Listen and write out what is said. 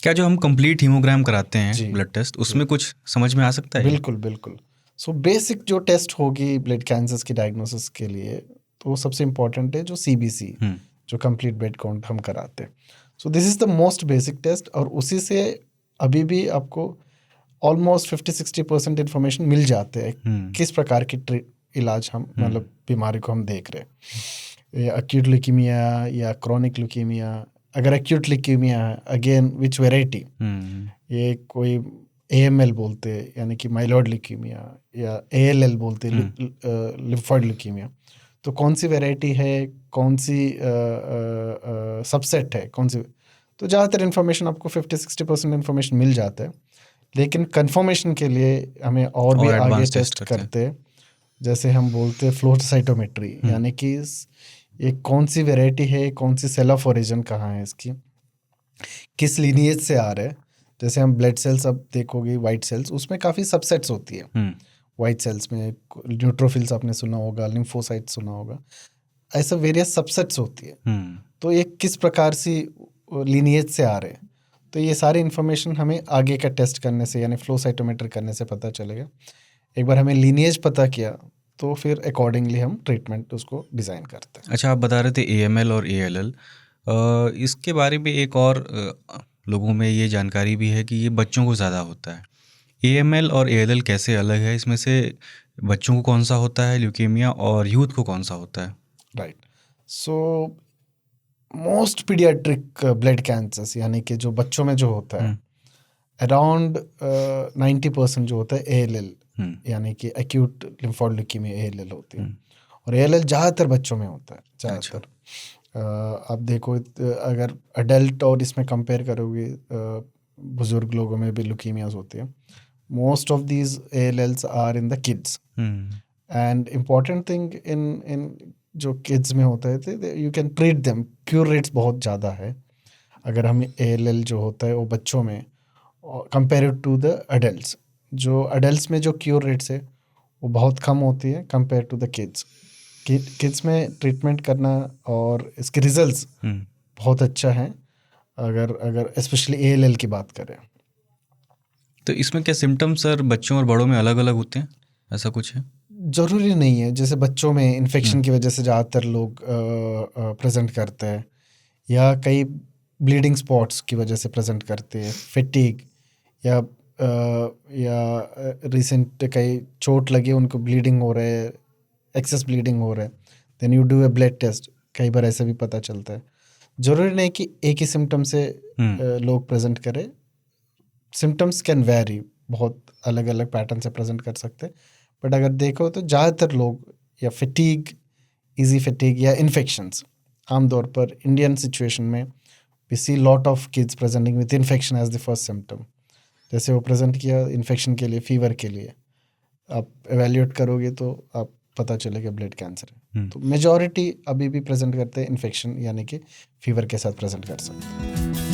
क्या जो हम कंप्लीट हीमोग्राम कराते जी, हैं ब्लड टेस्ट, उसमें कुछ समझ में आ सकता है? बिल्कुल बिल्कुल। सो बेसिक जो टेस्ट होगी ब्लड कैंसर्स की डायग्नोसिस के लिए, तो वो सबसे इम्पोर्टेंट है जो CBC, जो कंप्लीट ब्लड काउंट हम कराते हैं। So this is the most basic test, और उसी से अभी भी आपको ऑलमोस्ट 50-60% इन्फॉर्मेशन मिल जाते हैं किस प्रकार की इलाज हम मतलब बीमारी को हम देख रहे हैं, या एक्यूट ल्यूकीमिया या क्रॉनिक ल्यूकीमिया। अगर एक्यूट ल्यूकीमिया है, अगेन विच वेराइटी, ये कोई AML बोलते हैं यानी कि माइलॉइड ल्यूकीमिया, या ALL बोलते हैं लिम्फोइड ल्यूकीमिया। तो कौन सी वेराइटी है, कौन सी सबसेट है, कौन सी, तो ज़्यादातर इन्फॉर्मेशन आपको 50-60% इन्फॉर्मेशन मिल जाता है। लेकिन कंफर्मेशन के लिए हमें और भी आगे एडवांस टेस्ट करते हैं, जैसे हम बोलते हैं फ्लो साइटोमेट्री, यानी कि ये कौन सी वेराइटी है, कौन सी सेल ऑफ ओरिजिन कहाँ है इसकी, किस लीनिएज से आ रहा है। जैसे हम ब्लड सेल्स अब देखोगे, वाइट सेल्स, उसमें काफ़ी सबसेट्स होती है। वाइट सेल्स में न्यूट्रोफिल्स आपने सुना होगा, लिम्फोसाइट सुना होगा, ऐसा वेरियस सबसेट्स होती है। तो ये किस प्रकार से लीनिएज से आ रहे हैं, तो ये सारी इन्फॉर्मेशन हमें आगे का टेस्ट करने से यानी फ्लो साइटोमेट्री करने से पता चलेगा। एक बार हमें लीनिएज पता किया तो फिर अकॉर्डिंगली हम ट्रीटमेंट उसको डिज़ाइन करते हैं। अच्छा, आप बता रहे थे AML और ALL, इसके बारे में एक और लोगों में ये जानकारी भी है कि ये बच्चों को ज़्यादा होता है। AML और ALL कैसे अलग है? इसमें से बच्चों को कौन सा होता है ल्यूकेमिया, और यूथ को कौन सा होता है? Right. So most paediatric blood cancers यानी कि जो बच्चों में जो होता है, अराउंड 90% जो होता है ALL, यानी कि एक्यूट लिम्फोइड ल्यूकीमिया ALL होती है। और ALL ज़्यादातर बच्चों में होता है, ज़्यादातर। आप देखो अगर अडल्ट और इसमें कंपेयर करोगे, बुजुर्ग लोगों में भी ल्यूकीमियाज होती है। Most of these ALLs are in the kids, and important thing in जो किड्स में होता है, you can treat them, cure rates बहुत ज़्यादा है अगर हम ALL जो होता है वो बच्चों में कंपेयर टू द अडल्ट्स। जो अडल्ट्स में जो क्यूर रेट्स है वो बहुत कम होती है compare to the kids. Kids में ट्रीटमेंट करना और इसके रिजल्ट्स बहुत अच्छा है, अगर स्पेशली ALL की बात करें। तो इसमें क्या सिम्टम्स सर बच्चों और बड़ों में अलग अलग होते हैं, ऐसा कुछ है? ज़रूरी नहीं है। जैसे बच्चों में इन्फेक्शन की वजह से ज़्यादातर लोग प्रेजेंट करते हैं, या कई ब्लीडिंग स्पॉट्स की वजह से प्रेजेंट करते हैं, फिटीग, या रिसेंट कई चोट लगी उनको ब्लीडिंग हो रहा है, एक्सेस ब्लीडिंग हो रहा है, then you do a blood test, कई बार ऐसा भी पता चलता है। ज़रूरी नहीं कि एक ही सिम्टम से लोग प्रेजेंट करें। सिम्टम्स कैन वेरी, बहुत अलग अलग पैटर्न से प्रेजेंट कर सकते हैं, बट अगर देखो तो ज़्यादातर लोग या फिटीग, इजी फिटीग या इन्फेक्शंस, आमतौर पर इंडियन सिचुएशन में we see lot of kids presenting with infection as the first symptom. जैसे वो प्रेजेंट किया इन्फेक्शन के लिए, फीवर के लिए, आप एवेल्यूएट करोगे तो आप पता चलेगा ब्लड कैंसर है। तो मेजॉरिटी अभी भी प्रेजेंट करते हैं इन्फेक्शन यानी कि फीवर के साथ प्रेजेंट कर सकते हैं।